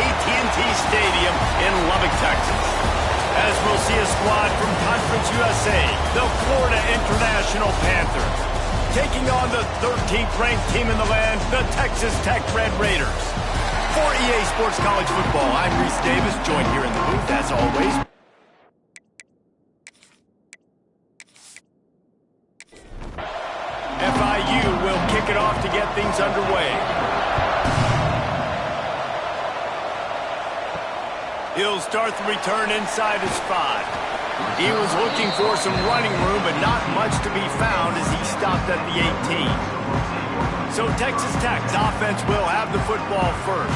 AT&T Stadium in Lubbock, Texas. As we'll see a squad from Conference USA, the Florida International Panthers, taking on the 13th ranked team in the land, the Texas Tech Red Raiders. For EA Sports College Football, I'm Reese Davis, joined here in the booth, as always. FIU will kick it off to get things underway. He'll start the return inside his 5. He was looking for some running room, but not much to be found as he stopped at the 18. So Texas Tech's offense will have the football first.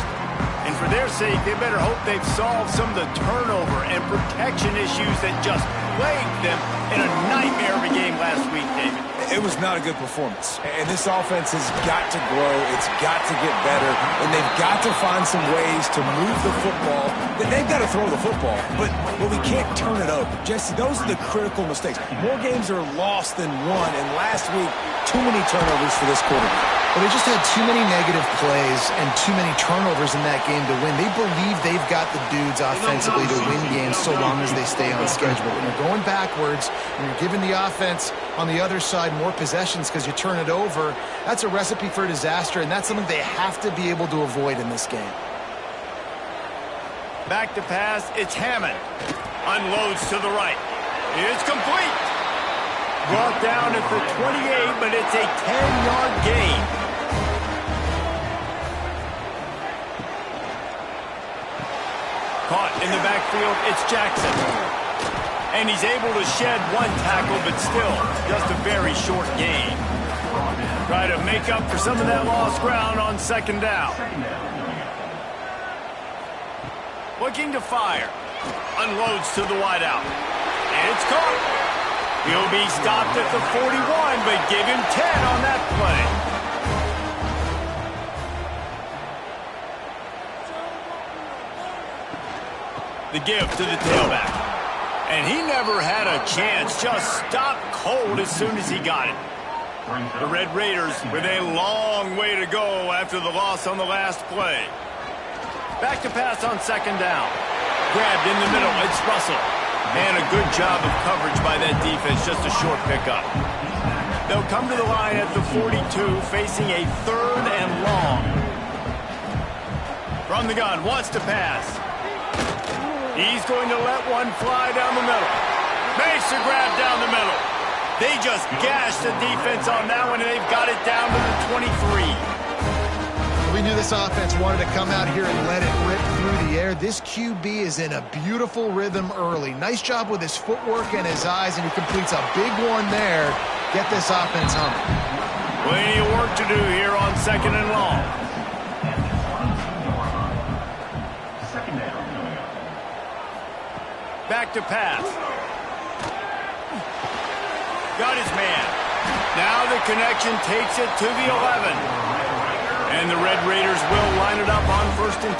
And for their sake, they better hope they've solved some of the turnover and protection issues that just plagued them in a nightmare of a game last week, David. It was not a good performance. And this offense has got to grow. It's got to get better. And they've got to find some ways to move the football. They've got to throw the football. But we can't turn it over. Jesse, those are the critical mistakes. More games are lost than won. And last week, too many turnovers for this quarterback. Well, they just had too many negative plays and too many turnovers in that game to win. They believe they've got the dudes offensively to win games so long as they stay on schedule. When you're going backwards and you're giving the offense on the other side more possessions because you turn it over, that's a recipe for disaster, and that's something they have to be able to avoid in this game. Back to pass, it's Hammond. Unloads to the right. It's complete. Brought down at the 28, but it's a 10-yard gain. Caught in the backfield, it's Jackson. And he's able to shed one tackle, but still just a very short gain. Try to make up for some of that lost ground on second down. Looking to fire. Unloads to the wideout. And it's caught. He'll be stopped at the 41, but give him 10 on that play. The give to the tailback. And he never had a chance, just stopped cold as soon as he got it. The Red Raiders with a long way to go after the loss on the last play. Back to pass on second down. Grabbed in the middle, it's Russell. And a good job of coverage by that defense, just a short pickup. They'll come to the line at the 42, facing a 3rd and long. From the gun, wants to pass. He's going to let one fly down the middle. Makes a grab down the middle. They just gashed the defense on that one, and they've got it down to the 23. We knew this offense wanted to come out here and let it rip through the air. This QB is in a beautiful rhythm early. Nice job with his footwork and his eyes, and he completes a big one there. Get this offense humming. Plenty of work to do here on second and long. Back to pass. Got his man. Now the connection takes it to the 11. And the Red Raiders will line it up on 1st and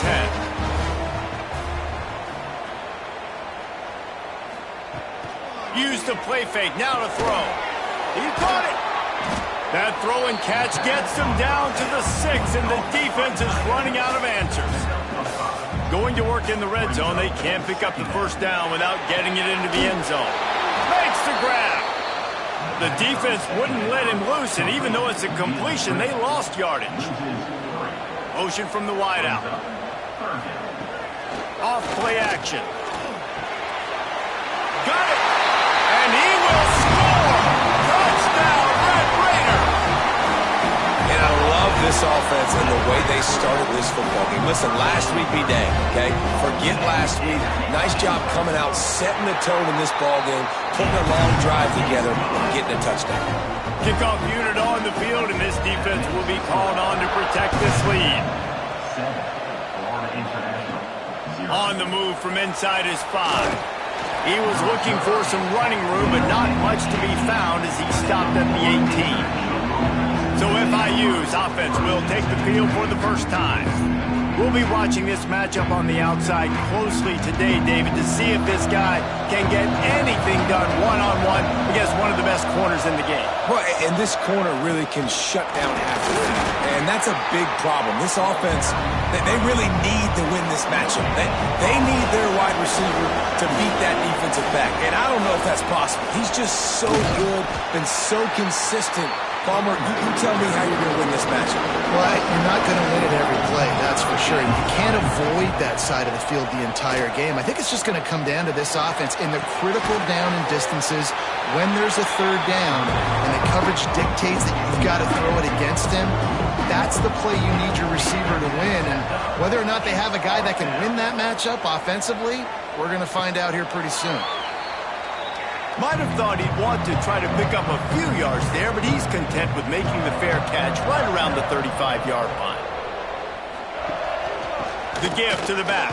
10. Use the play fake. Now to throw. He caught it. That throw and catch gets them down to the 6, and the defense is running out of answers. Going to work in the red zone. They can't pick up the first down without getting it into the end zone. Makes the grab. The defense wouldn't let him loose, and even though it's a completion, they lost yardage. Motion from the wideout. Off play action. Got it! And he will score! Touchdown, Red Raider! And I love this offense and the way they started this football game. Listen, last week be dang, okay? Forget last week. Nice job coming out, setting the tone in this ball game, putting a long drive together, and getting a touchdown. Kickoff unit on the field, and this defense will be called on to protect this lead. On the move from inside his 5. He was looking for some running room, but not much to be found as he stopped at the 18. So FIU's offense will take the field for the first time. We'll be watching this matchup on the outside closely today, David, to see if this guy can get anything done one-on-one against one of the best corners in the game. Well, and this corner really can shut down half the field, and that's a big problem. This offense, they really need to win this matchup. catch him. They need their wide receiver to beat that defensive back, and I don't know if that's possible. He's just so good, been so consistent. Palmer, you tell me how you're going to win this matchup. Well, you're not going to win it every play, that's for sure. You can't avoid that side of the field the entire game. I think it's just going to come down to this offense in the critical down and distances when there's a third down and the coverage dictates that you've got to throw it against him. That's the play you need your receiver to win. And whether or not they have a guy that can win that matchup offensively, we're going to find out here pretty soon. Might have thought he'd want to try to pick up a few yards there, but he's content with making the fair catch right around the 35-yard line. The give to the back.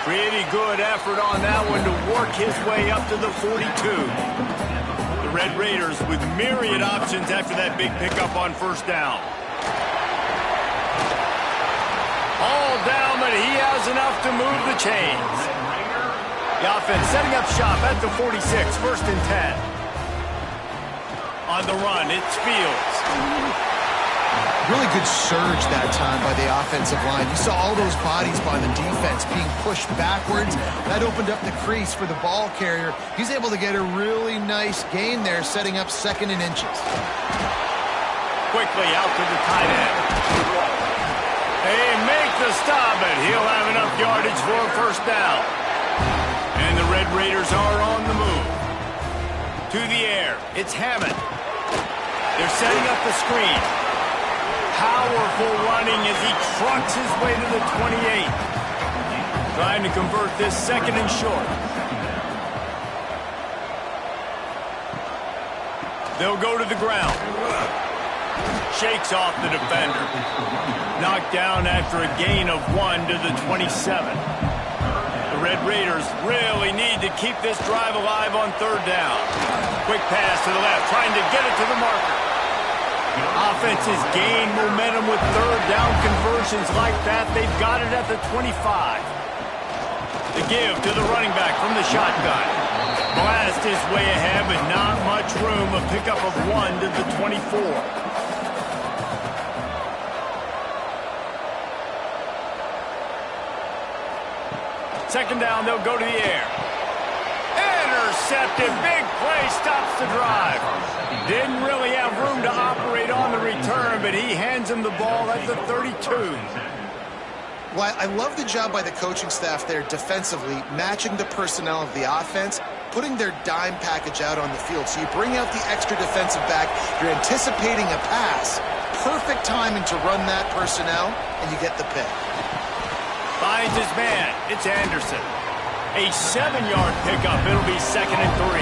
Pretty good effort on that one to work his way up to the 42. The Red Raiders with myriad options after that big pickup on first down. All down, but he has enough to move the chains. The offense setting up shop at the 46, first and 10. On the run, it's Fields. Really good surge that time by the offensive line. You saw all those bodies by the defense being pushed backwards. That opened up the crease for the ball carrier. He's able to get a really nice gain there, setting up second and inches. Quickly out to the tight end. They make the stop, but he'll have enough yardage for a first down. And the Red Raiders are on the move. To the air, it's Hammond. They're setting up the screen. Powerful running as he trucks his way to the 28. Trying to convert this second and short. They'll go to the ground. Shakes off the defender. Knocked down after a gain of 1 to the 27. Red Raiders really need to keep this drive alive on third down. Quick pass to the left, trying to get it to the marker. Offense has gained momentum with third down conversions like that. They've got it at the 25. The give to the running back from the shotgun. Blast his way ahead, but not much room. A pickup of 1 to the 24. Second down, they'll go to the air. Intercepted. Big play stops the drive. Didn't really have room to operate on the return, but he hands him the ball at the 32. Well, I love the job by the coaching staff there defensively, matching the personnel of the offense, putting their dime package out on the field. So you bring out the extra defensive back, you're anticipating a pass, perfect timing to run that personnel, and you get the pick. Finds his man. It's Anderson. A 7-yard pickup. It'll be second and 3.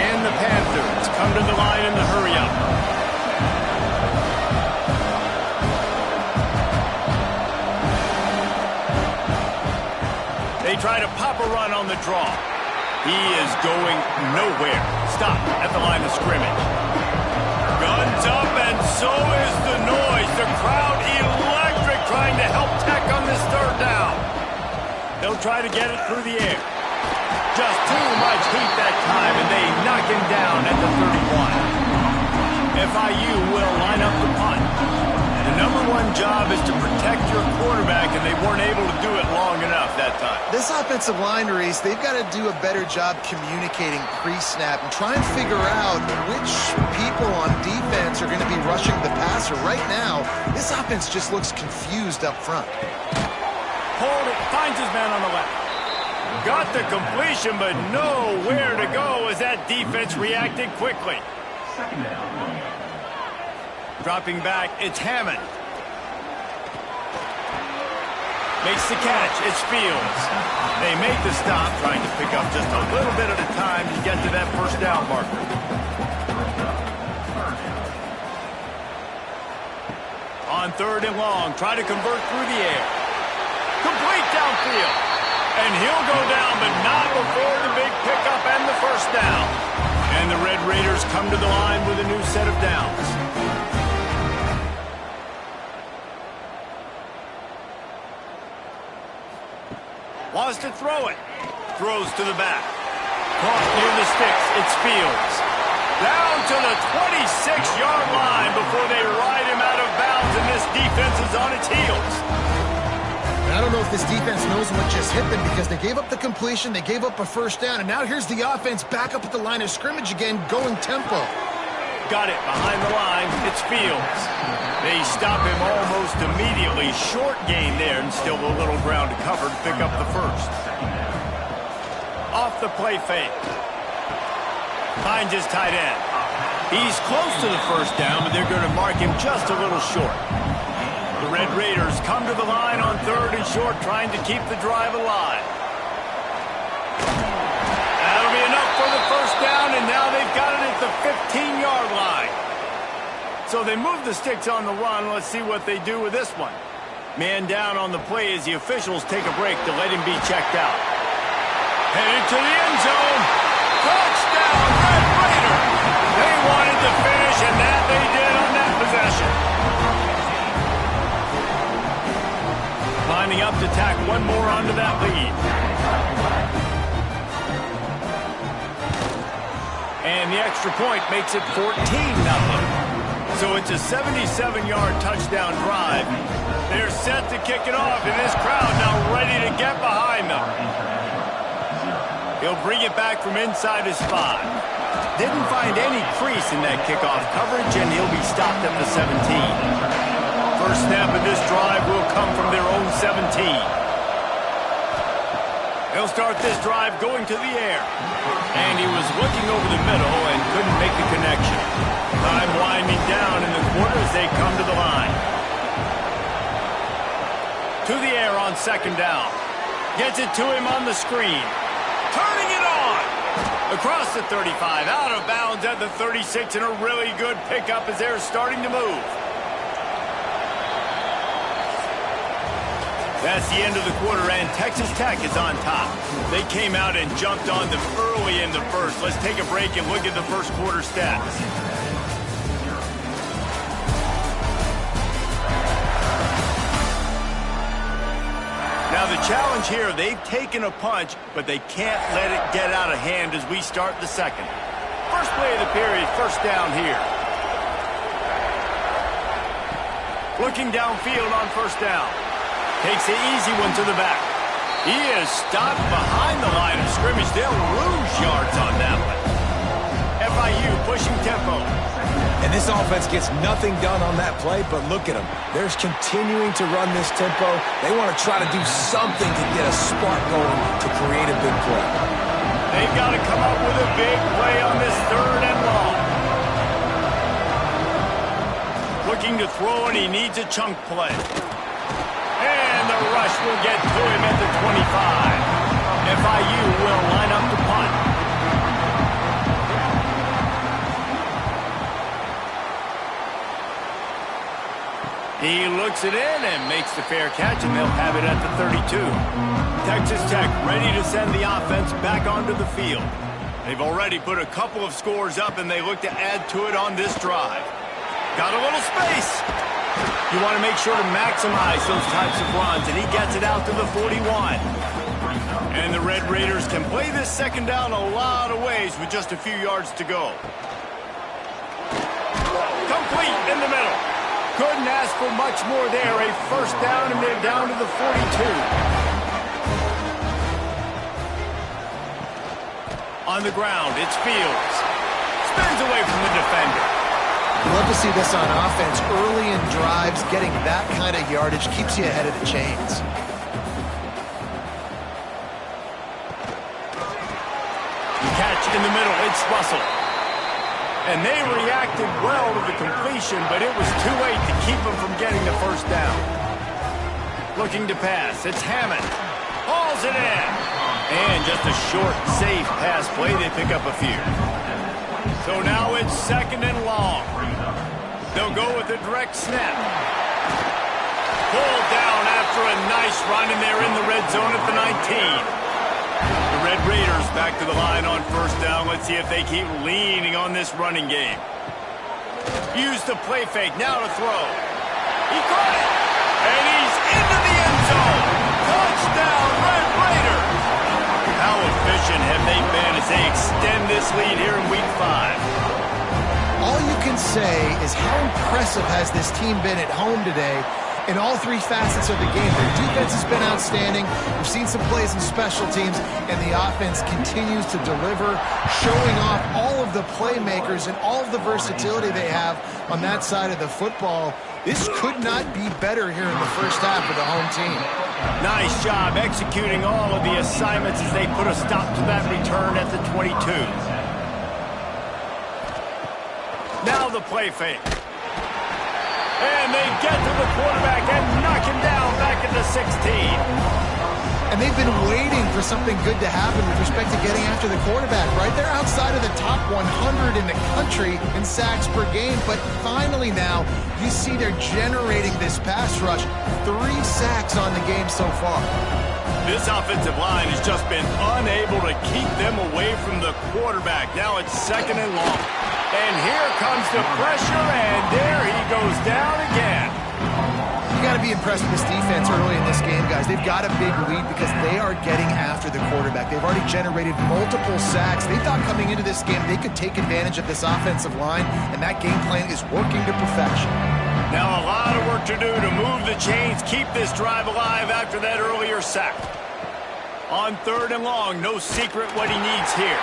And the Panthers come to the line in the hurry-up. They try to pop a run on the draw. He is going nowhere. Stop at the line of scrimmage. Guns up, and so is the noise. The crowd electric, trying to help Tech on this third down. They'll try to get it through the air. Just too much heat that time, and they knock him down at the 31. FIU will line up the punt. The #1 job is to protect your quarterback, and they weren't able to do it long enough that time. This offensive line, Reese, they've got to do a better job communicating pre-snap and try and figure out which people on defense are going to be rushing the passer. Right now, this offense just looks confused up front. Hold it, finds his man on the left. Got the completion, but nowhere to go as that defense reacted quickly. Second down. Dropping back, it's Hammond. Makes the catch, it's Fields. They make the stop, trying to pick up just a little bit at a time to get to that first down marker. On third and long, try to convert through the air. Complete downfield. And he'll go down, but not before the big pickup and the first down. And the Red Raiders come to the line with a new set of downs. Wants to throw it. Throws to the back. Caught near the sticks. It's Fields. Down to the 26-yard line before they ride him out of bounds, and this defense is on its heels. I don't know if this defense knows what just hit them because they gave up the completion, they gave up a first down, and now here's the offense back up at the line of scrimmage again, going tempo. Got it behind the line. It's Fields. They stop him almost immediately. Short gain there, and still a little ground to cover to pick up the first. Off the play fake. Finds his tight end. He's close to the first down, but they're going to mark him just a little short. The Red Raiders come to the line on 3rd and short, trying to keep the drive alive. That'll be enough for the first down, and now they've got it at the 15-yard line. So they move the sticks on the run. Let's see what they do with this one. Man down on the play as the officials take a break to let him be checked out. Headed to the end zone. Touchdown, Red Raiders! They wanted to finish, and that they did on that possession. Lining up to tack one more onto that lead. And the extra point makes it 14-0. So it's a 77-yard touchdown drive. They're set to kick it off, and this crowd now ready to get behind them. He'll bring it back from inside his 5. Didn't find any crease in that kickoff coverage, and he'll be stopped at the 17. First snap of this drive will come from their own 17. They'll start this drive going to the air. And he was looking over the middle and couldn't make the connection. Time winding down in the quarter as they come to the line. To the air on 2nd down. Gets it to him on the screen. Turning it on. Across the 35. Out of bounds at the 36, and a really good pickup as they're starting to move. That's the end of the quarter, and Texas Tech is on top. They came out and jumped on them early in the first. Let's take a break and look at the first quarter stats. Now the challenge here, they've taken a punch, but they can't let it get out of hand as we start the second. First play of the period, first down here. Looking downfield on first down. Takes the easy one to the back. He is stopped behind the line of scrimmage. They'll lose yards on that one. FIU pushing tempo. And this offense gets nothing done on that play, but look at them. They're continuing to run this tempo. They want to try to do something to get a spark going to create a big play. They've got to come up with a big play on this 3rd and long. Looking to throw, and he needs a chunk play. And the rush will get to him at the 25. FIU will line up to punt. He looks it in and makes the fair catch, and they'll have it at the 32. Texas Tech ready to send the offense back onto the field. They've already put a couple of scores up, and they look to add to it on this drive. Got a little space. You want to make sure to maximize those types of runs, and he gets it out to the 41. And the Red Raiders can play this second down a lot of ways with just a few yards to go. Complete in the middle. Couldn't ask for much more there. A first down, and they're down to the 42. On the ground, it's Fields. Spins away from the defender. Love to see this on offense. Early in drives, getting that kind of yardage keeps you ahead of the chains. Catch in the middle, it's Russell. And they reacted well to the completion, but it was too late to keep them from getting the first down. Looking to pass, it's Hammond. Hauls it in. And just a short, safe pass play, they pick up a few. So now it's 2nd and long. They'll go with a direct snap. Pulled down after a nice run, and they're in the red zone at the 19. The Red Raiders back to the line on first down. Let's see if they keep leaning on this running game. Use the play fake, now to throw. He caught it, and he's into the end zone. Touchdown, Red Raiders! How efficient have they been as they extend this lead here in Week 5? All you can say is how impressive has this team been at home today, in all three facets of the game. Their defense has been outstanding. We've seen some plays in special teams, and the offense continues to deliver, showing off all of the playmakers and all of the versatility they have on that side of the football. This could not be better here in the first half for the home team. Nice job executing all of the assignments as they put a stop to that return at the 22. Now the play fake. And they get to the quarterback and knock him down back at the 16. And they've been waiting for something good to happen with respect to getting after the quarterback, right? They're outside of the top 100 in the country in sacks per game, but finally now you see they're generating this pass rush. 3 sacks on the game so far. This offensive line has just been unable to keep them away from the quarterback. Now it's 2nd and long. And here comes the pressure, and there he goes down again. You got to be impressed with this defense early in this game, guys. They've got a big lead because they are getting after the quarterback. They've already generated multiple sacks. They thought coming into this game they could take advantage of this offensive line, and that game plan is working to perfection. Now a lot of work to do to move the chains, keep this drive alive after that earlier sack. On 3rd and long, no secret what he needs here.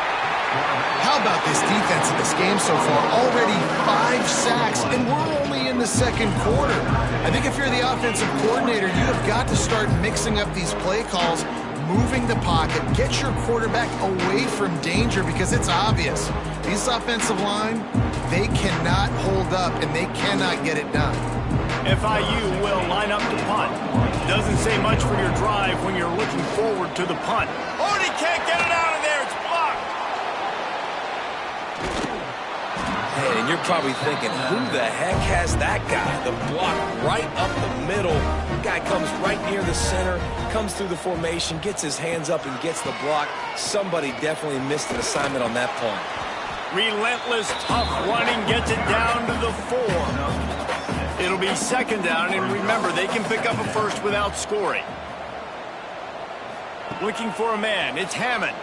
How about this defense in this game so far? Already 5 sacks, and we're only in the 2nd quarter. I think if you're the offensive coordinator, you have got to start mixing up these play calls, moving the pocket, get your quarterback away from danger because it's obvious. This offensive line, they cannot hold up, and they cannot get it done. FIU will line up to punt. Doesn't say much for your drive when you're looking forward to the punt. Oh, and he can't get it out of there. It's blocked. Man, and you're probably thinking, who the heck has that guy? The block right up the middle. Guy comes right near the center, comes through the formation, gets his hands up and gets the block. Somebody definitely missed an assignment on that punt. Relentless, tough running gets it down to the 4. It'll be 2nd down, and remember, they can pick up a first without scoring. Looking for a man, it's Hammond.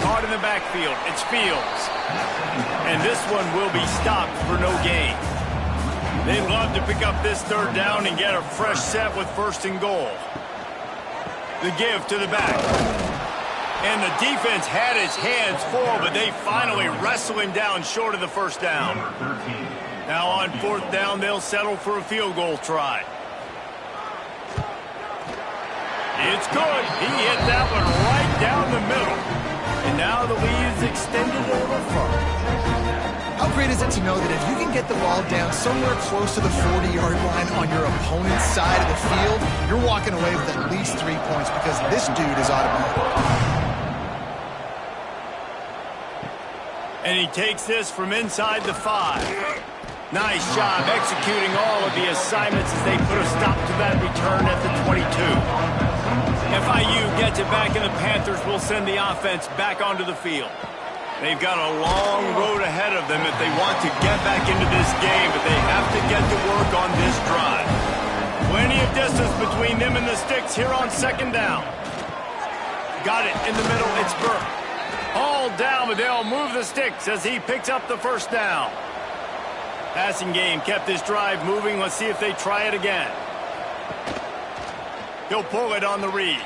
Caught in the backfield, it's Fields. And this one will be stopped for no gain. They'd love to pick up this 3rd down and get a fresh set with 1st and goal. The give to the back. And the defense had his hands full, but they finally wrestle him down short of the 1st down. Now on 4th down, they'll settle for a field goal try. It's good. He hit that one right down the middle. And now the lead is extended a little further. How great is it to know that if you can get the ball down somewhere close to the 40-yard line on your opponent's side of the field, you're walking away with at least 3 points because this dude is automatic. And he takes this from inside the 5. Nice job executing all of the assignments as they put a stop to that return at the 22. FIU gets it back, and the Panthers will send the offense back onto the field. They've got a long road ahead of them if they want to get back into this game, but they have to get to work on this drive. Plenty of distance between them and the sticks here on 2nd down. Got it in the middle, it's Burke. All down, but they'll move the sticks as he picks up the 1st down. Passing game kept this drive moving. Let's see if they try it again. He'll pull it on the read.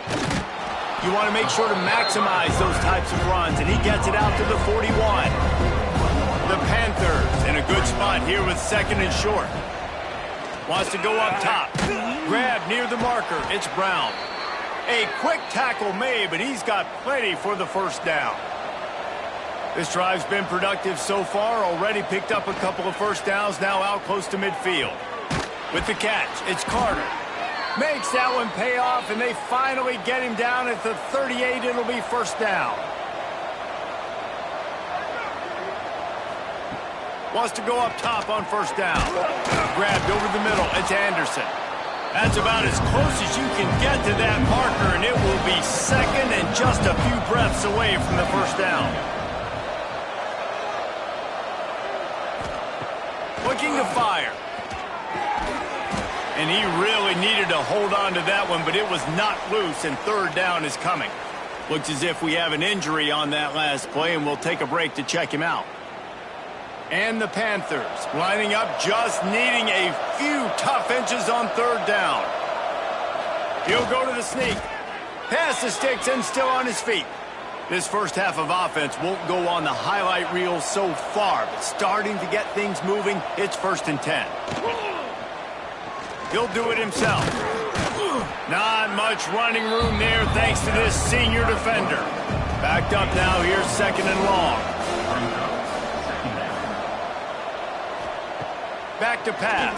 You want to make sure to maximize those types of runs, and he gets it out to the 41. The Panthers in a good spot here with 2nd and short. Wants to go up top. Grab near the marker. It's Brown. A quick tackle made, but he's got plenty for the 1st down. This drive's been productive so far. Already picked up a couple of 1st downs, now out close to midfield. With the catch, it's Carter. Makes that one pay off, and they finally get him down at the 38. It'll be 1st down. Wants to go up top on 1st down. Grabbed over the middle. It's Anderson. That's about as close as you can get to that marker, and it will be 2nd and just a few breaths away from the 1st down. Looking to fire. And he really needed to hold on to that one, but it was not loose, and 3rd down is coming. Looks as if we have an injury on that last play, and we'll take a break to check him out. And the Panthers lining up, just needing a few tough inches on third down. He'll go to the sneak. Pass the sticks and still on his feet. This first half of offense won't go on the highlight reel so far, but starting to get things moving, it's 1st and 10. He'll do it himself. Not much running room there thanks to this senior defender. Backed up now, here's 2nd and long. Back to pass.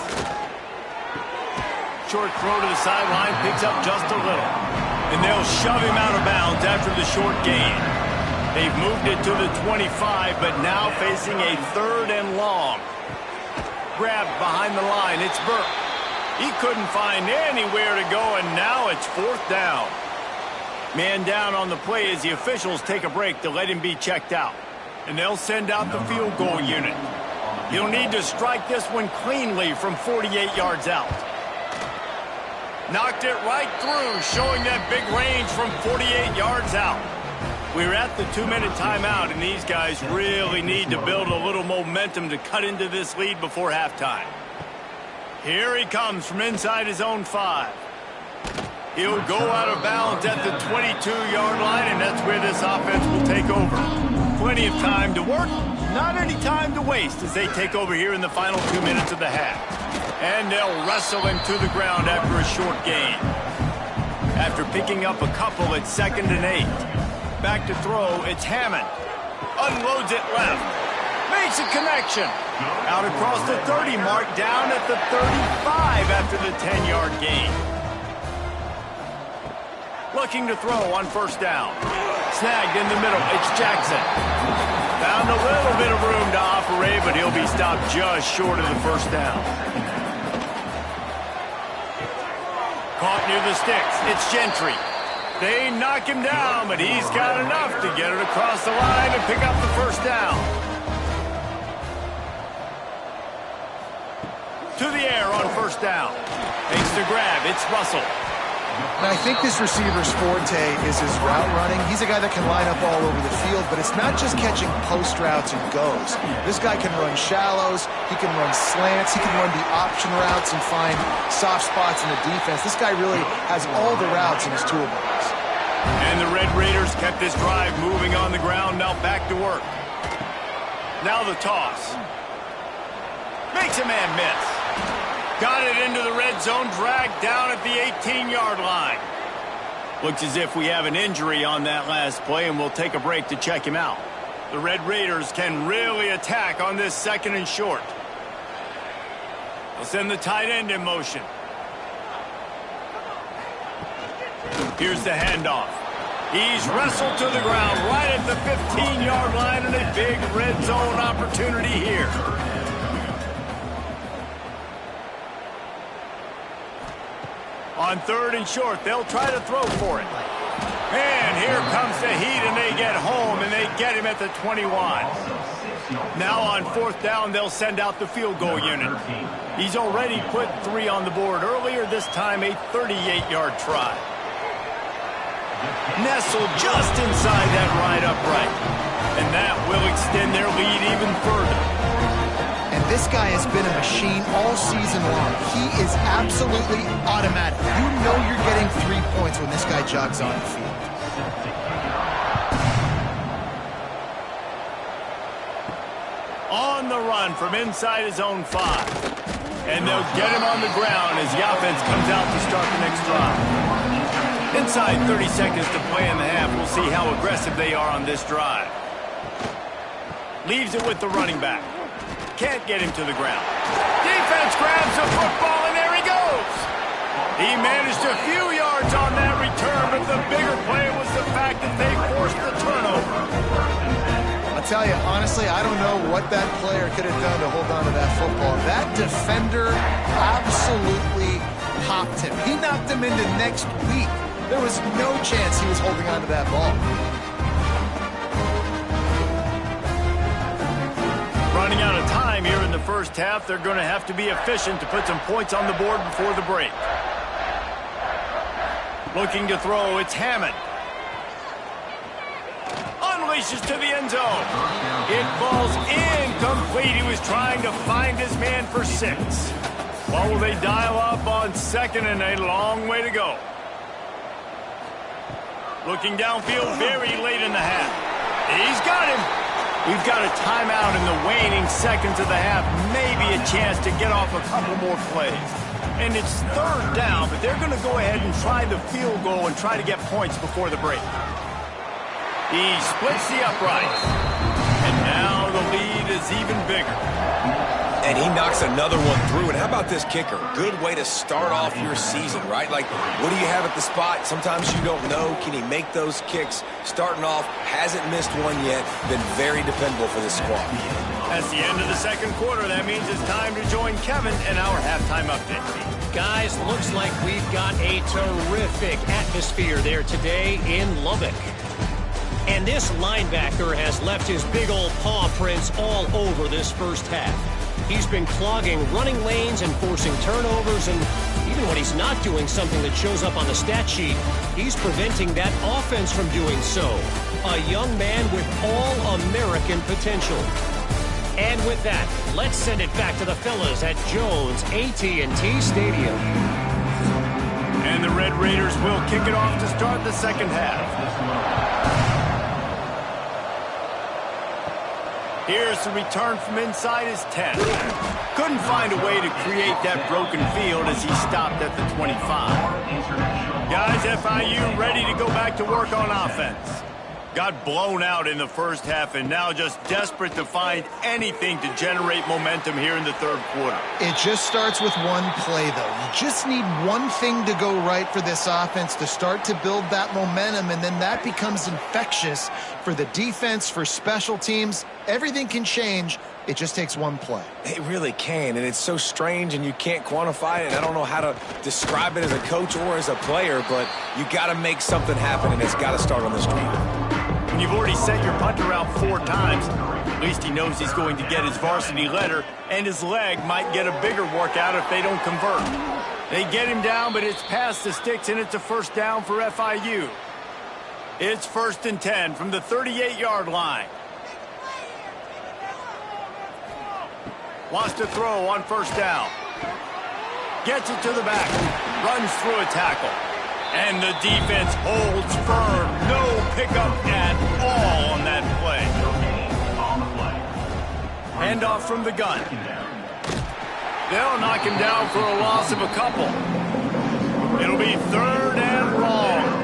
Short throw to the sideline, picks up just a little. And they'll shove him out of bounds after the short gain. They've moved it to the 25, but now facing a 3rd and long. Grabbed behind the line, it's Burke. He couldn't find anywhere to go, and now it's 4th down. Man down on the play as the officials take a break to let him be checked out. And they'll send out the field goal unit. He'll need to strike this one cleanly from 48 yards out. Knocked it right through, showing that big range from 48 yards out. We're at the 2-minute timeout, and these guys really need to build a little momentum to cut into this lead before halftime. Here he comes from inside his own 5. He'll go out of bounds at the 22-yard line, and that's where this offense will take over. Plenty of time to work, not any time to waste as they take over here in the final 2 minutes of the half. And they'll wrestle him to the ground after a short gain. After picking up a couple at 2nd and 8. Back to throw, it's Hammond. Unloads it left. Makes a connection. Out across the 30 mark, down at the 35 after the 10-yard gain. Looking to throw on 1st down. Snagged in the middle, it's Jackson. Found a little bit of room to operate, but he'll be stopped just short of the 1st down. Caught near the sticks, it's Gentry. They knock him down, but he's got enough to get it across the line and pick up the 1st down. To the air on 1st down. Makes the grab, it's Russell. And I think this receiver's forte is his route running. He's a guy that can line up all over the field, but it's not just catching post routes and goes. This guy can run shallows, he can run slants, he can run the option routes and find soft spots in the defense. This guy really has all the routes in his toolbox. And the Red Raiders kept this drive moving on the ground, now back to work. Now the toss. Makes a man miss. Got it into the red zone, dragged down at the 18-yard line. Looks as if we have an injury on that last play, and we'll take a break to check him out. The Red Raiders can really attack on this 2nd and short. They'll send the tight end in motion. Here's the handoff. He's wrestled to the ground right at the 15-yard line, and a big red zone opportunity here. On 3rd and short, they'll try to throw for it. And here comes the heat, and they get home, and they get him at the 21. Now on 4th down, they'll send out the field goal unit. He's already put 3 on the board earlier, this time a 38-yard try. Nestled just inside that right upright. And that will extend their lead even further. And this guy has been a machine all season long. He is absolutely automatic. You know you're getting 3 points when this guy jogs on the field. On the run from inside his own 5. And they'll get him on the ground as the offense comes out to start the next drive. Inside 30 seconds to play in the half. We'll see how aggressive they are on this drive. Leaves it with the running back. Can't get him to the ground. Defense grabs the football, and there he goes. He managed a few yards on that return, but the bigger play was the fact that they forced the turnover. I'll tell you, honestly, I don't know what that player could have done to hold on to that football. That defender absolutely popped him. He knocked him into next week. There was no chance he was holding on to that ball. Running out of time here in the first half, they're going to have to be efficient to put some points on the board before the break. Looking to throw, it's Hammond. races to the end zone. It falls incomplete. He was trying to find his man for 6. What will they dial up on 2nd and a long way to go? Looking downfield very late in the half. He's got him. We've got a timeout in the waning seconds of the half. Maybe a chance to get off a couple more plays. And it's 3rd down, but they're going to go ahead and try the field goal and try to get points before the break. He splits the uprights. And now the lead is even bigger. And he knocks another one through. And how about this kicker? Good way to start off your season, right? Like, what do you have at the spot? Sometimes you don't know. Can he make those kicks? Starting off, hasn't missed one yet. Been very dependable for this squad. That's the end of the 2nd quarter. That means it's time to join Kevin in our halftime update. Guys, looks like we've got a terrific atmosphere there today in Lubbock. And this linebacker has left his big old paw prints all over this first half. He's been clogging running lanes and forcing turnovers, and even when he's not doing something that shows up on the stat sheet, he's preventing that offense from doing so. A young man with all-American potential. And with that, let's send it back to the fellas at Jones AT&T Stadium. And the Red Raiders will kick it off to start the 2nd half. Here's the return from inside his 10. Couldn't find a way to create that broken field as he stopped at the 25. Guys, FIU ready to go back to work on offense. Got blown out in the first half and now just desperate to find anything to generate momentum here in the 3rd quarter. It just starts with one play, though. You just need one thing to go right for this offense to start to build that momentum, and then that becomes infectious for the defense, for special teams. Everything can change. It just takes one play. It really can, and it's so strange, and you can't quantify it. I don't know how to describe it as a coach or as a player, but you got to make something happen, and it's got to start on this drive. When you've already sent your punter out 4 times, at least he knows he's going to get his varsity letter, and his leg might get a bigger workout if they don't convert. They get him down, but it's past the sticks, and it's a 1st down for FIU. It's 1st and 10 from the 38-yard line. Wants to throw on 1st down. Gets it to the back. Runs through a tackle. And the defense holds firm. No pickup at all on that play. Handoff from the gun. They'll knock him down for a loss of a couple. It'll be 3rd and long.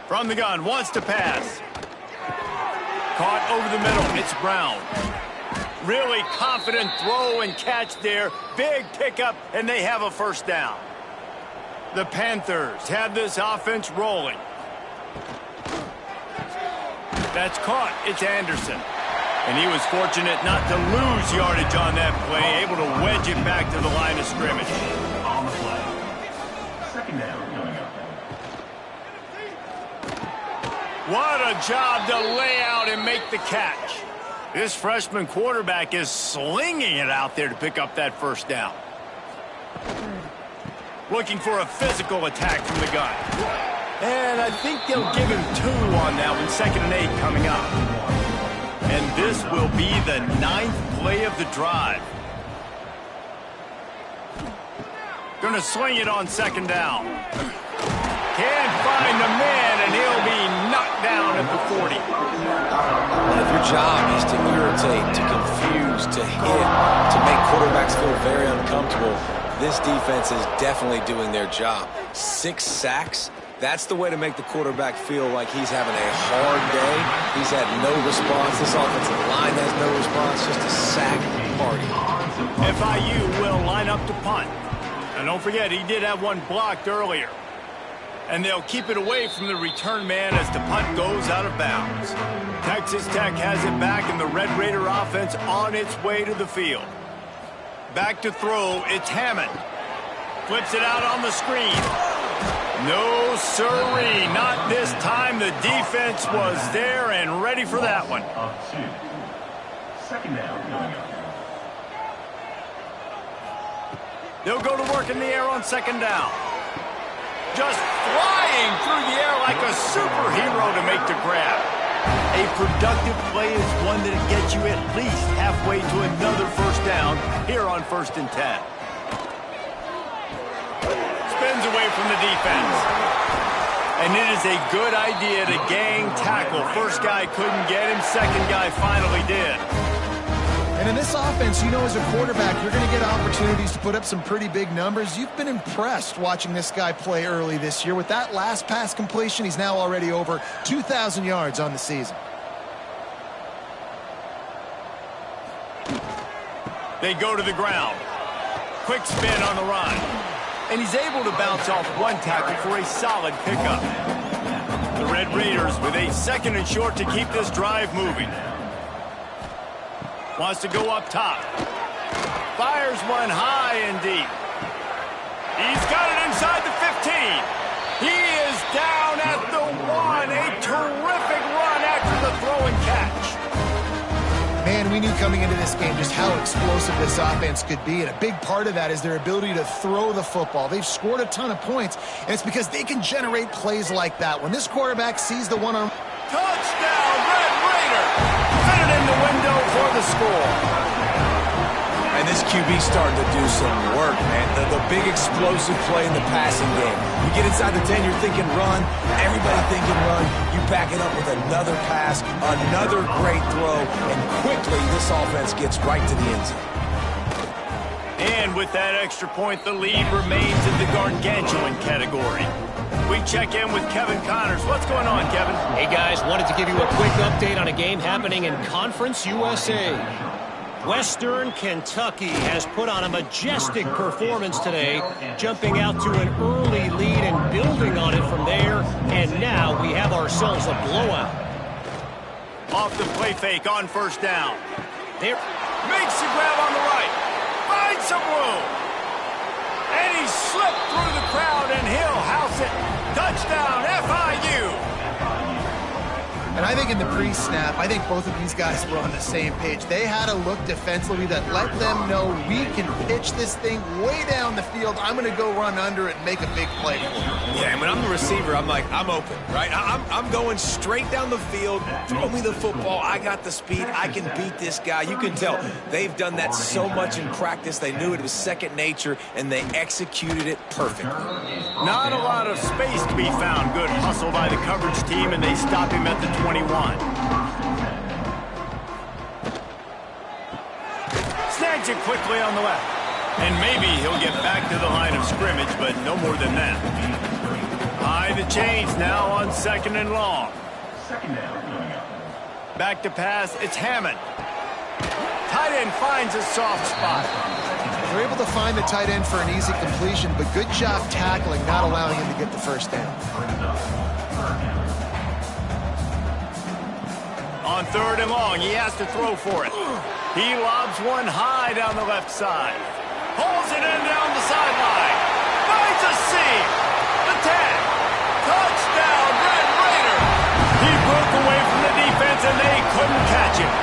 From the gun, wants to pass. Caught over the middle. It's Brown. Really confident throw and catch there. Big pickup, and they have a 1st down. The Panthers have this offense rolling. That's caught. It's Anderson. And he was fortunate not to lose yardage on that play, able to wedge it back to the line of scrimmage. On the play. 2nd down coming up. What a job to lay out and make the catch. This freshman quarterback is slinging it out there to pick up that 1st down. Looking for a physical attack from the gun. And I think they'll give him 2 on that one. 2nd and 8 coming up. And this will be the 9th play of the drive. Gonna swing it on 2nd down. Can't find the man, and he'll be knocked down at the 40. Well, if your job is to irritate, to confuse, to hit, to make quarterbacks feel very uncomfortable, this defense is definitely doing their job. 6 sacks, that's the way to make the quarterback feel like he's having a hard day. He's had no response. This offensive line has no response, just a sack party. FIU will line up to punt. And don't forget, he did have one blocked earlier. And they'll keep it away from the return man as the punt goes out of bounds. Texas Tech has it back, and the Red Raider offense on its way to the field. Back to throw, it's Hammond. Flips it out on the screen. No sirree, not this time. The defense was there and ready for that one. Of 2. 2nd down coming up. They'll go to work in the air on second down. Just flying through the air like a superhero to make the grab. A productive play is one that gets you at least halfway to another first down here on 1st and 10. Spins away from the defense. And it is a good idea to gang tackle. First guy couldn't get him, second guy finally did. And in this offense, you know, as a quarterback, you're going to get opportunities to put up some pretty big numbers. You've been impressed watching this guy play early this year. With that last pass completion, he's now already over 2,000 yards on the season. They go to the ground. Quick spin on the run. And he's able to bounce off one tackle for a solid pickup. The Red Raiders with a 2nd and short to keep this drive moving. Wants to go up top. Fires one high and deep. He's got it inside the 15. He is down at the 1. A terrific run after the throw and catch. Man, we knew coming into this game just how explosive this offense could be, and a big part of that is their ability to throw the football. They've scored a ton of points, and it's because they can generate plays like that. When this quarterback sees the one-arm... Touchdown, Red Raider! Fitted in the window for the score. And this QB starting to do some work, man. The big explosive play in the passing game. You get inside the 10, you're thinking run. Everybody thinking run. You back it up with another pass, another great throw, and quickly this offense gets right to the end zone. And with that extra point, the lead remains in the gargantuan category. We check in with Kevin Connors. What's going on, Kevin? Hey, guys, wanted to give you a quick update on a game happening in Conference USA. Western Kentucky has put on a majestic performance today, jumping out to an early lead and building on it from there, and now we have ourselves a blowout. Off the play fake on 1st down. There makes the grab on the right. Finds some room. And he slipped through the crowd, and he'll house it. Touchdown, FIU. And I think in the pre-snap, I think both of these guys were on the same page. They had a look defensively that let them know we can pitch this thing way down the field. I'm going to go run under it and make a big play for it. Yeah, and when I'm the receiver, I'm like, I'm open, right? I'm going straight down the field. Throw me the football. I got the speed. I can beat this guy. You can tell they've done that so much in practice. They knew it was second nature, and they executed it perfectly. Not a lot of space to be found. Good hustle by the coverage team, and they stop him at the 21. Snags it quickly on the left. And maybe he'll get back to the line of scrimmage, but no more than that. High the chains now on 2nd and long. Back to pass, it's Hammond. Tight end finds a soft spot. They're able to find the tight end for an easy completion, but good job tackling, not allowing him to get the 1st down. On 3rd and long, he has to throw for it. He lobs one high down the left side. Pulls it in down the sideline. Finds a seam. The tag. Touchdown, Red Raider. He broke away from the defense, and they couldn't catch him.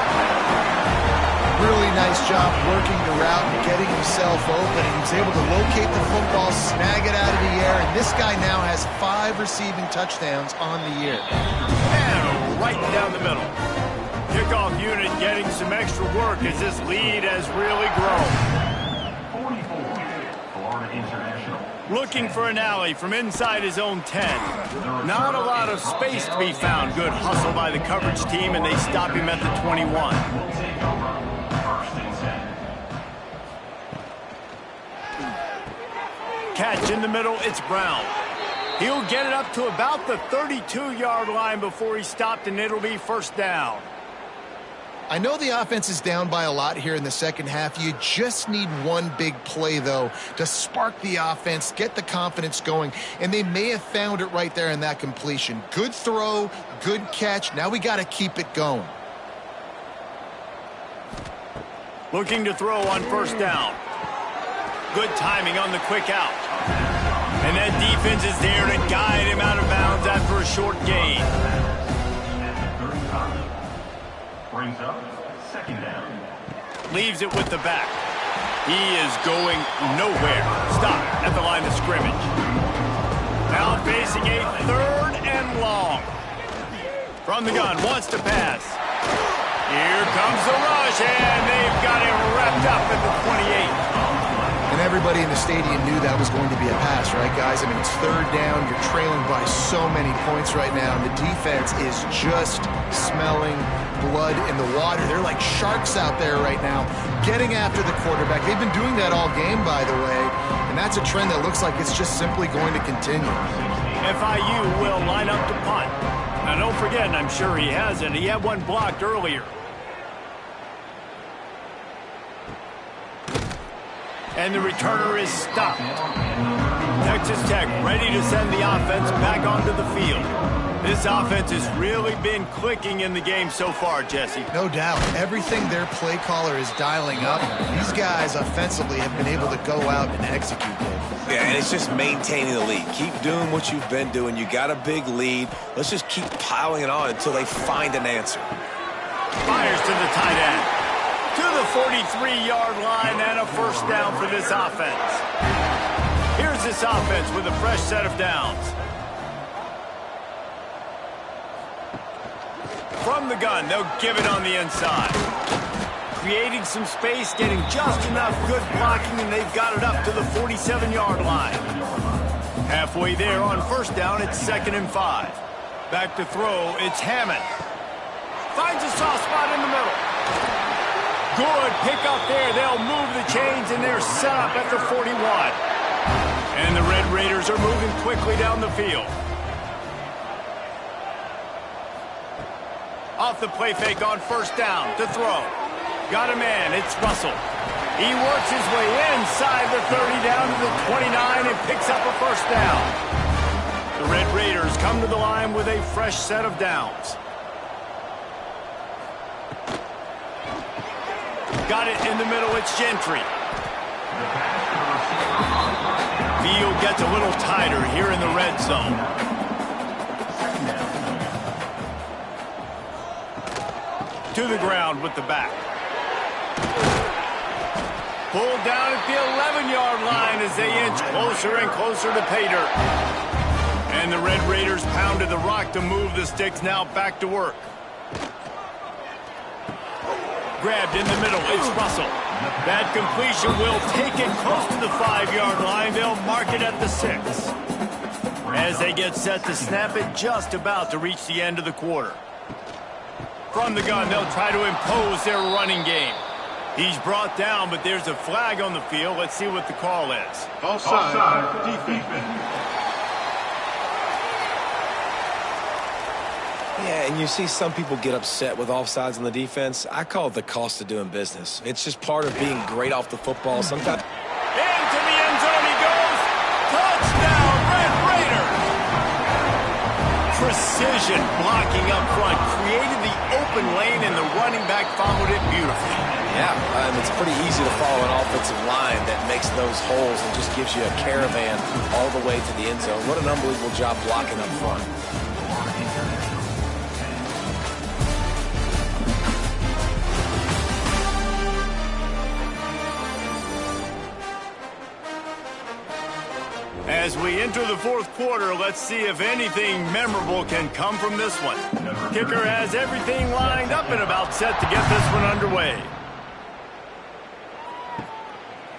Really nice job working the route and getting himself open. And he was able to locate the football, snag it out of the air, and this guy now has 5 receiving touchdowns on the year. And right down the middle. Kickoff unit getting some extra work as this lead has really grown. 44, Florida International. Looking for an alley from inside his own 10. Not a lot of space to be found. Good hustle by the coverage team, and they stop him at the 21. Will take over 1st and 10. Catch in the middle, it's Brown. He'll get it up to about the 32-yard line before he's stopped, and it'll be 1st down. I know the offense is down by a lot here in the second half. You just need one big play, though, to spark the offense, get the confidence going, and they may have found it right there in that completion. Good throw, good catch. Now we got to keep it going. Looking to throw on 1st down. Good timing on the quick out. And that defense is there to guide him out of bounds after a short gain. Brings up 2nd down. Leaves it with the back. He is going nowhere. Stop at the line of scrimmage. Now facing a 3rd and long. From the gun, wants to pass. Here comes the rush, and they've got him wrapped up at the 28. And everybody in the stadium knew that was going to be a pass, right, guys? I mean, it's 3rd down. You're trailing by so many points right now, and the defense is just smelling blood in the water. They're like sharks out there right now, getting after the quarterback. They've been doing that all game, by the way, and that's a trend that looks like it's just simply going to continue. FIU will line up to punt. Now, don't forget, and I'm sure he hasn't, he had one blocked earlier. And the returner is stopped. Texas Tech ready to send the offense back onto the field. This offense has really been clicking in the game so far, Jesse. No doubt. Everything their play caller is dialing up, these guys offensively have been able to go out and execute, Dave. Yeah, and it's just maintaining the lead. Keep doing what you've been doing. You got a big lead. Let's just keep piling it on until they find an answer. Fires to the tight end. To the 43-yard line and a 1st down for this offense. Here's this offense with a fresh set of downs. From the gun, they'll give it on the inside. Creating some space, getting just enough good blocking, and they've got it up to the 47-yard line. Halfway there on 1st down, it's 2nd and 5. Back to throw, it's Hammond. Finds a soft spot in the middle. Good pick up there. They'll move the chains, and they're set up at the 41. And the Red Raiders are moving quickly down the field. Off the play fake on 1st down to throw. Got a man. It's Russell. He works his way inside the 30 down to the 29 and picks up a 1st down. The Red Raiders come to the line with a fresh set of downs. Got it in the middle, it's Gentry. Field gets a little tighter here in the red zone. To the ground with the back. Pulled down at the 11-yard line as they inch closer and closer to pay dirt. And the Red Raiders pounded the rock to move the sticks, now back to work. Grabbed in the middle, it's Russell. That completion will take it close to the 5-yard line. They'll mark it at the 6. As they get set to snap it, just about to reach the end of the quarter. From the gun, they'll try to impose their running game. He's brought down, but there's a flag on the field. Let's see what the call is. Offside, defense. Yeah, and you see some people get upset with offsides on the defense. I call it the cost of doing business. It's just part of being great off the football. Sometimes. Into the end zone he goes. Touchdown, Red Raiders. Precision blocking up front. Created the open lane, and the running back followed it beautifully. Yeah, it's pretty easy to follow an offensive line that makes those holes and just gives you a caravan all the way to the end zone. What an unbelievable job blocking up front. As we enter the 4th quarter, let's see if anything memorable can come from this one. Kicker has everything lined up and about set to get this one underway.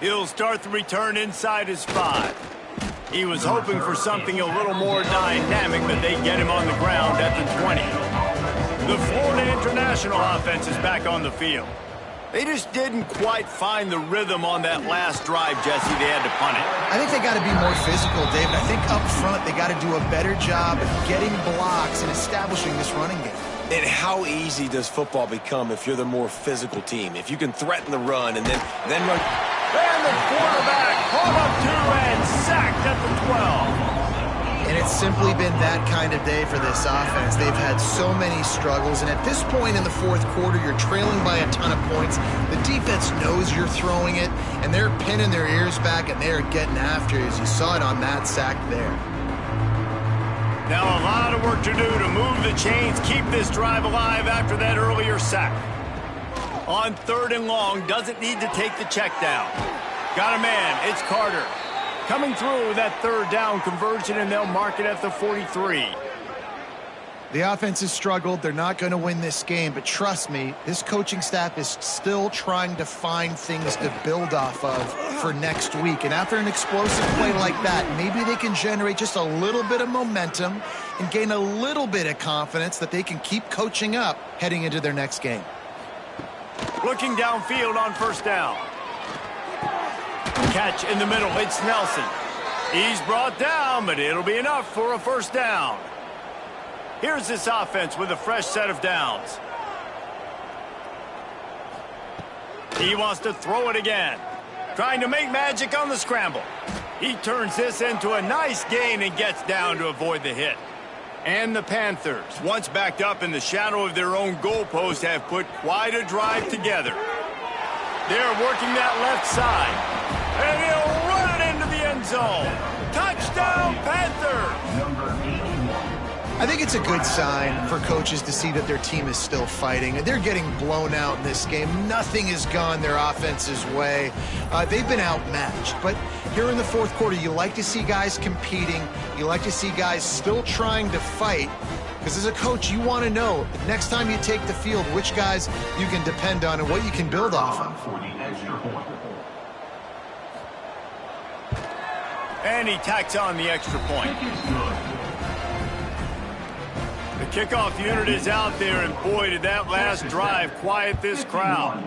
He'll start the return inside his 5. He was hoping for something a little more dynamic, but they get him on the ground at the 20. The Florida International offense is back on the field. They just didn't quite find the rhythm on that last drive, Jesse. They had to punt it. I think they got to be more physical, David. I think up front they got to do a better job of getting blocks and establishing this running game. And how easy does football become if you're the more physical team? If you can threaten the run and then run. And the quarterback pulled up 2 and sacked at the 12. And it's simply been that kind of day for this offense. They've had so many struggles, and at this point in the 4th quarter, you're trailing by a ton of points. The defense knows you're throwing it, and they're pinning their ears back, and they're getting after it, as you saw it on that sack there. Now a lot of work to do to move the chains, keep this drive alive after that earlier sack. On 3rd and long, doesn't need to take the check down. Got a man. It's Carter. Coming through with that third down conversion, and they'll mark it at the 43. The offense has struggled. They're not going to win this game, but trust me, this coaching staff is still trying to find things to build off of for next week. And after an explosive play like that, maybe they can generate just a little bit of momentum and gain a little bit of confidence that they can keep coaching up heading into their next game. Looking downfield on first down. Catch in the middle. It's Nelson. He's brought down, but it'll be enough for a first down. Here's this offense with a fresh set of downs. He wants to throw it again. Trying to make magic on the scramble. He turns this into a nice gain and gets down to avoid the hit. And the Panthers, once backed up in the shadow of their own goalpost, have put quite a drive together. They're working that left side. And he'll run it into the end zone. Touchdown, Panthers! Number 81. I think it's a good sign for coaches to see that their team is still fighting. They're getting blown out in this game. Nothing has gone their offense's way. They've been outmatched. But here in the fourth quarter, you like to see guys competing. You like to see guys still trying to fight. Because as a coach, you want to know, next time you take the field, which guys you can depend on and what you can build off of. For the extra point. And he tacks on the extra point. The kickoff unit is out there, and boy, did that last drive quiet this crowd.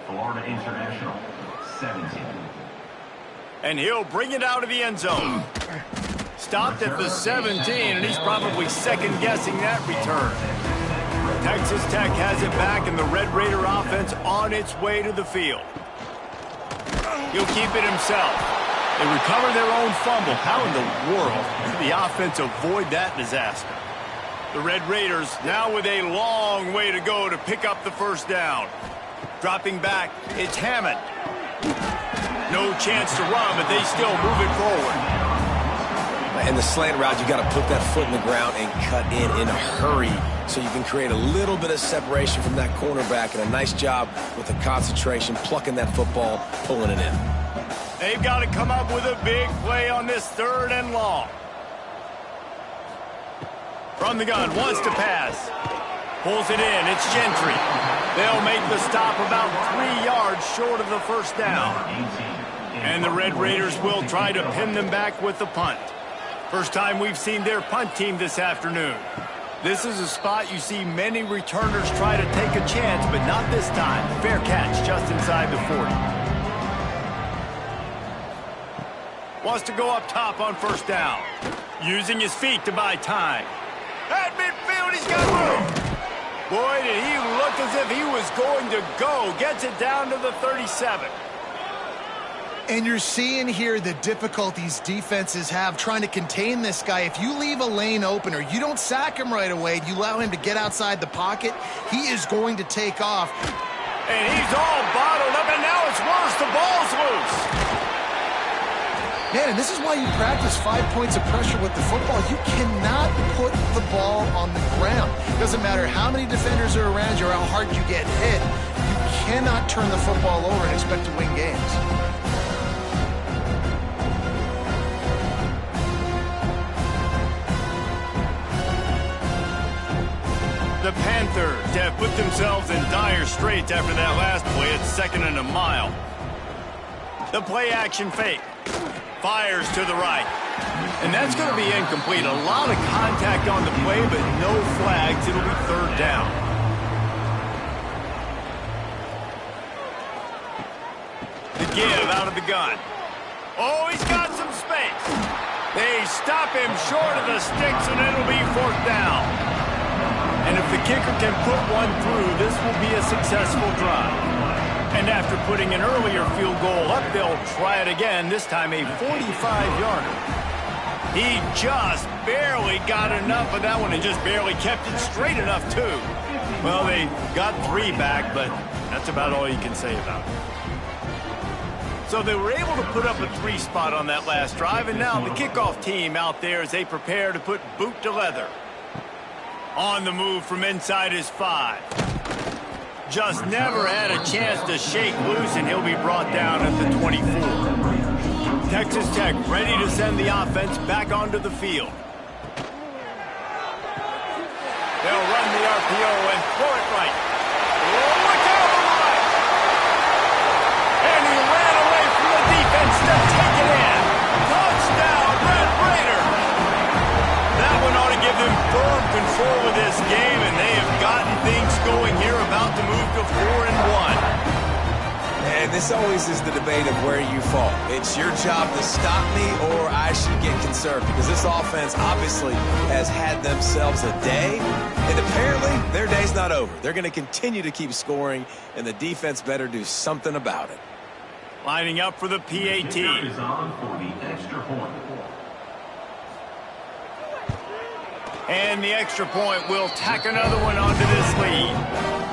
Florida International, 17. And he'll bring it out of the end zone. Stopped at the 17, and he's probably second-guessing that return. Texas Tech has it back, and the Red Raider offense on its way to the field. He'll keep it himself. They recover their own fumble. How in the world did the offense avoid that disaster? The Red Raiders now with a long way to go to pick up the first down. Dropping back, it's Hammond. No chance to run, but they still move it forward. In the slant route, you got to put that foot in the ground and cut in a hurry so you can create a little bit of separation from that cornerback, and a nice job with the concentration, plucking that football, pulling it in. They've got to come up with a big play on this third and long. From the gun, wants to pass. Pulls it in, it's Gentry. They'll make the stop about 3 yards short of the first down. And the Red Raiders will try to pin them back with the punt. First time we've seen their punt team this afternoon. This is a spot you see many returners try to take a chance, but not this time. Fair catch just inside the 40. Wants to go up top on first down. Using his feet to buy time. At midfield, he's got room. Boy, did he look as if he was going to go. Gets it down to the 37. And you're seeing here the difficulties defenses have trying to contain this guy. If you leave a lane open or you don't sack him right away, you allow him to get outside the pocket, he is going to take off. And he's all bottled up, and now it's worse. The ball's loose. Man, and this is why you practice 5 points of pressure with the football. You cannot put the ball on the ground. It doesn't matter how many defenders are around you or how hard you get hit. You cannot turn the football over and expect to win games. The Panthers have put themselves in dire straits after that last play at 2nd and a mile. The play action fake. Fires to the right. And that's going to be incomplete. A lot of contact on the play, but no flags. It'll be third down. The give out of the gun. Oh, he's got some space. They stop him short of the sticks, and it'll be fourth down. And if the kicker can put one through, this will be a successful drive. And after putting an earlier field goal up, they'll try it again, this time a 45-yarder. He just barely got enough of that one and just barely kept it straight enough, too. Well, they got 3 back, but that's about all you can say about it. So they were able to put up a 3 spot on that last drive, and now the kickoff team out there as they prepare to put boot to leather. On the move from inside his 5. Just never had a chance to shake loose, and he'll be brought down at the 24. Texas Tech ready to send the offense back onto the field. They'll run the RPO and throw it right. Look out the line! And he ran away from the defense to take it in. Touchdown, Red Raider! That one ought to give them firm control of this game, and they have gotten things going here, about to move to 4-1. And this always is the debate of where you fall. It's your job to stop me, or I should get concerned, because this offense obviously has had themselves a day, and apparently their day's not over. They're going to continue to keep scoring, and the defense better do something about it. Lining up for the PAT. Is on for the extra point. And the extra point will tack another one onto this lead.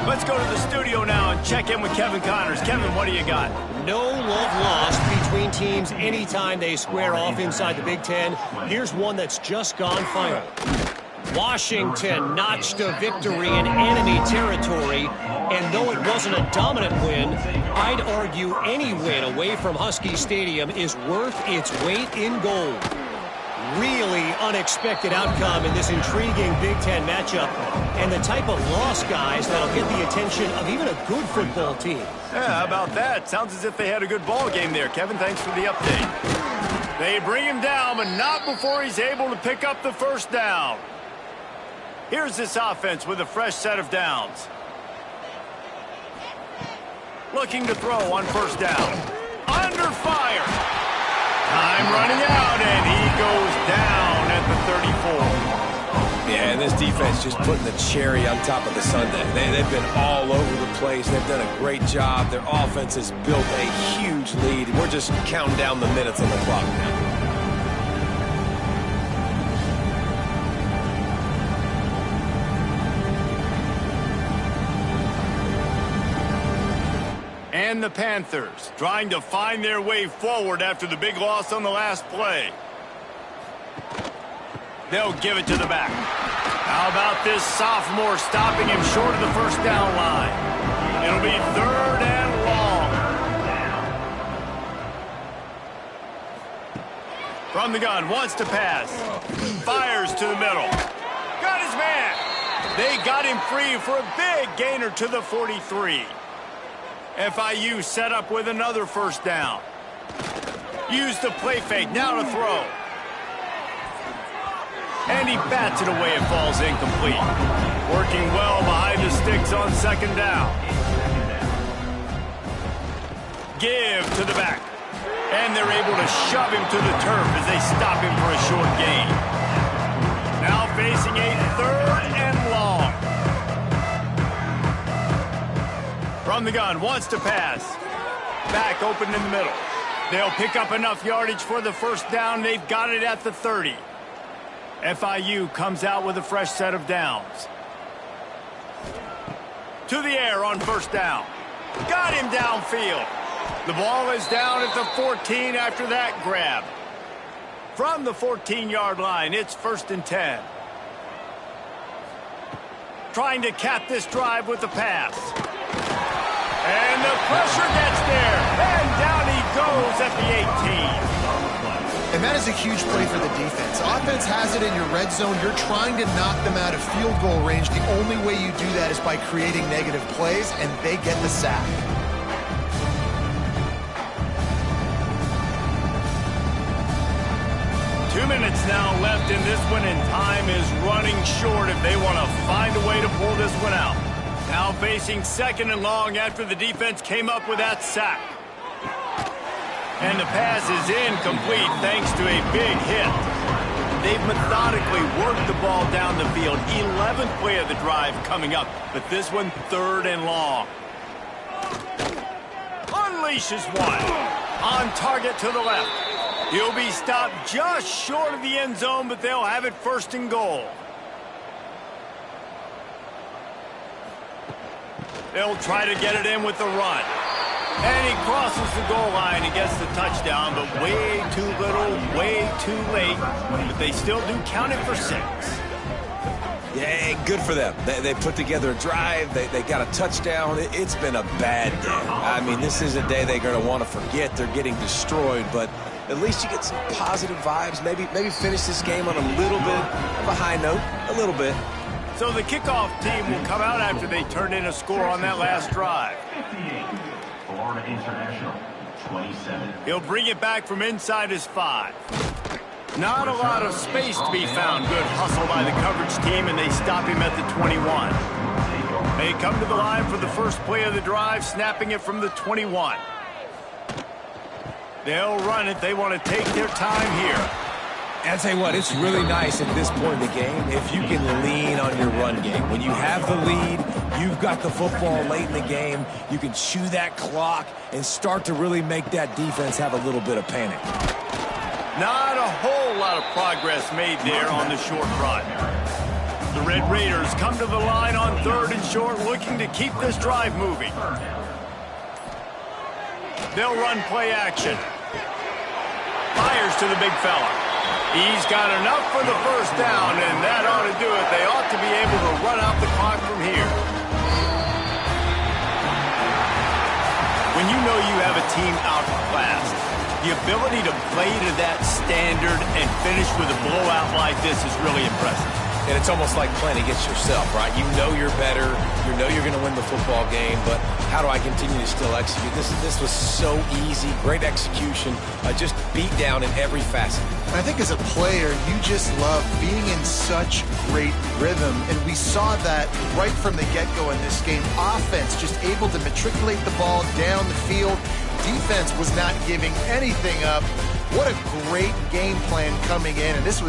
Let's go to the studio now and check in with Kevin Connors. Kevin, what do you got? No love lost between teams anytime they square off inside the Big Ten. Here's one that's just gone final. Washington notched a victory in enemy territory, and though it wasn't a dominant win, I'd argue any win away from Husky Stadium is worth its weight in gold. Really unexpected outcome in this intriguing Big Ten matchup, and the type of loss, guys, that'll get the attention of even a good football team. Yeah, how about that? Sounds as if they had a good ball game there. Kevin, thanks for the update. They bring him down, but not before he's able to pick up the first down. Here's this offense with a fresh set of downs. Looking to throw on first down. Under fire. Time running out, and he goes down at the 34. Yeah, and this defense just putting the cherry on top of the sundae. They've been all over the place. They've done a great job. Their offense has built a huge lead. We're just counting down the minutes on the clock now. And the Panthers trying to find their way forward after the big loss on the last play. They'll give it to the back. How about this sophomore stopping him short of the first down line? It'll be 3rd and long. From the gun, wants to pass. Fires to the middle. Got his man. They got him free for a big gainer to the 43. FIU set up with another first down. Use the play fake, now to throw. And he bats it away, it falls incomplete. Working well behind the sticks on second down. Give to the back. And they're able to shove him to the turf as they stop him for a short gain. Now facing a 3rd and long. From the gun, wants to pass. Back open in the middle. They'll pick up enough yardage for the first down. They've got it at the 30. FIU comes out with a fresh set of downs. To the air on first down. Got him downfield. The ball is down at the 14 after that grab. From the 14-yard line, it's 1st and 10. Trying to cap this drive with the pass. And the pressure gets there. And down he goes at the 18. And that is a huge play for the defense. Offense has it in your red zone. You're trying to knock them out of field goal range. The only way you do that is by creating negative plays, and they get the sack. Two minutes now left in this one, and time is running short if they want to find a way to pull this one out. Now facing 2nd and long after the defense came up with that sack. And the pass is incomplete thanks to a big hit. They've methodically worked the ball down the field. 11th play of the drive coming up, but this one 3rd and long. Unleashes one. On target to the left. He'll be stopped just short of the end zone, but they'll have it 1st and goal. They'll try to get it in with the run. And he crosses the goal line and gets the touchdown, but way too little, way too late. But they still do count it for 6. Yeah, good for them. They put together a drive. They got a touchdown. It's been a bad day. I mean, this is a day they're going to want to forget. They're getting destroyed, but at least you get some positive vibes. Maybe finish this game on a little bit of a high note, a little bit. So the kickoff team will come out after they turn in a score on that last drive. 58, Florida International, 27. He'll bring it back from inside his 5. Not a lot of space to be found. Good hustle by the coverage team, and they stop him at the 21. They come to the line for the first play of the drive, snapping it from the 21. They'll run it. They want to take their time here. And I'll tell you what, it's really nice at this point in the game if you can lean on your run game. When you have the lead, you've got the football late in the game, you can chew that clock and start to really make that defense have a little bit of panic. Not a whole lot of progress made there on the short run. The Red Raiders come to the line on 3rd and short, looking to keep this drive moving. They'll run play action. Fires to the big fella. He's got enough for the first down, and that ought to do it. They ought to be able to run out the clock from here. When you know you have a team outclassed, the ability to play to that standard and finish with a blowout like this is really impressive. And it's almost like playing against yourself, right? You know you're better. You know you're going to win the football game, but how do I continue to still execute? This was so easy. Great execution. Just beat down in every facet. I think as a player, you just love being in such great rhythm, and we saw that right from the get-go in this game. Offense just able to matriculate the ball down the field. Defense was not giving anything up. What a great game plan coming in, and this was